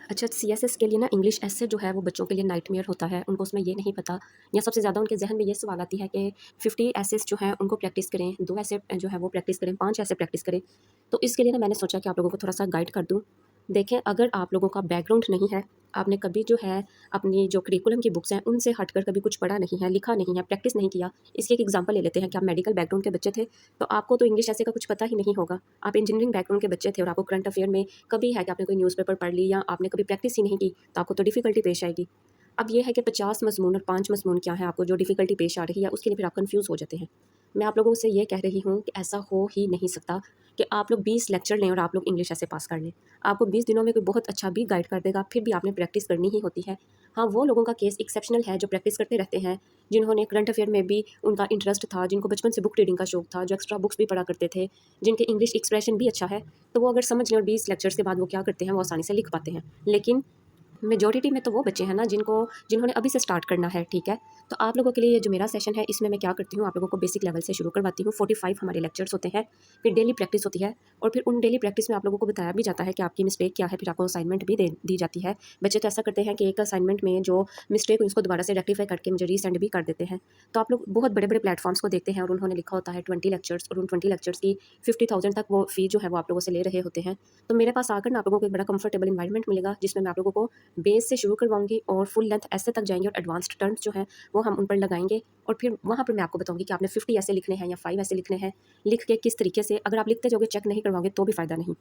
अच्छा, सीएसएस के लिए ना इंग्लिश ऐसे जो है वो बच्चों के लिए नाइटमेयर होता है। उनको उसमें ये नहीं पता या सबसे ज़्यादा उनके ज़हन में ये सवाल आती है कि 50 एसेस जो हैं उनको प्रैक्टिस करें, 2 ऐसे जो है वो प्रैक्टिस करें, 5 ऐसे प्रैक्टिस करें। तो इसके लिए ना मैंने सोचा कि आप लोगों को थोड़ा-सा गाइड कर दूँ। देखें, अगर आप लोगों का बैकग्राउंड नहीं है, आपने कभी जो है अपनी जो करिकुलम की बुक्स हैं उनसे हटकर कभी कुछ पढ़ा नहीं है, लिखा नहीं है, प्रैक्टिस नहीं किया। इसकी एक एग्ज़ाम्पल ले लेते हैं कि आप मेडिकल बैकग्राउंड के बच्चे थे, तो आपको तो इंग्लिश ऐसे का कुछ पता ही नहीं होगा। आप इंजीनियरिंग बैकग्राउंड के बच्चे थे और आपको करंट अफेयर में कभी है कि आपने कोई न्यूज़पेपर पढ़ ली या आपने कभी प्रैक्टिस ही नहीं की, तो आपको तो डिफ़िकल्टी पेश आएगी। अब ये है कि 50 मज़मून और 5 मज़मून क्या है, आपको जो डिफ़िकल्टी पेश आ रही है उसके लिए फिर आप कन्फ्यूज़ हो जाते हैं। मैं आप लोगों से ये कह रही हूँ कि ऐसा हो ही नहीं सकता कि आप लोग 20 लेक्चर लें और आप लोग इंग्लिश ऐसे पास कर लें। आपको 20 दिनों में कोई बहुत अच्छा भी गाइड कर देगा, फिर भी आपने प्रैक्टिस करनी ही होती है। हाँ, वो लोगों का केस एक्सेप्शनल है जो प्रैक्टिस करते रहते हैं, जिन्होंने करंट अफेयर में भी उनका इंटरेस्ट था, जिनको बचपन से बुक रीडिंग का शौक था, जो एक्स्ट्रा बुक्स भी पढ़ा करते थे, जिनके इंग्लिश एक्सप्रेशन भी अच्छा है, तो वो अगर समझ लें और 20 लेक्चर्स के बाद वो क्या करते हैं, वो आसानी से लिख पाते हैं। लेकिन मेजॉरिटी में तो वो बच्चे हैं ना जिन्होंने अभी से स्टार्ट करना है, ठीक है? तो आप लोगों के लिए ये जो मेरा सेशन है इसमें मैं क्या करती हूँ, आप लोगों को बेसिक लेवल से शुरू करवाती हूँ। 45 हमारे लेक्चर्स होते हैं, फिर डेली प्रैक्टिस होती है और फिर उन डेली प्रैक्टिस में आप लोगों को बताया भी जाता है कि आपकी मिस्टेक क्या है, फिर आपको असाइनमेंट भी दे दी जाती है। बच्चे तो ऐसा करते हैं कि एक असाइनमेंट में जो मिस्टेक हुई उसको दोबारा से रेक्टिफाई करके मुझे रीसेंड भी कर देते हैं। तो आप लोग बहुत बड़े-बड़े प्लेटफॉर्म्स को देखते हैं और उन्होंने लिखा होता है 20 लेक्चर्स और उन 20 लेक्चर्स की 50,000 तक वो फ़ी जो है वो आप लोगों से ले रहे होते हैं। तो मेरे पास आकर ना आप लोगों को एक बड़ा कंफर्टेबल एनवायरनमेंट मिलेगा जिसमें मैं आप लोगों को बेस से शुरू करवाऊँगी और फुल लेंथ ऐसे तक जाएँगे और एडवांस्ड टर्म्स जो हैं वो हम उन पर लगाएँगे और फिर वहाँ पर मैं आपको बताऊँगी कि आपने 50 ऐसे लिखने हैं या 5 ऐसे लिखने हैं। लिख के किस तरीके से अगर आप लिखते जाओगे चेक नहीं करवाओगे तो भी फ़ायदा नहीं।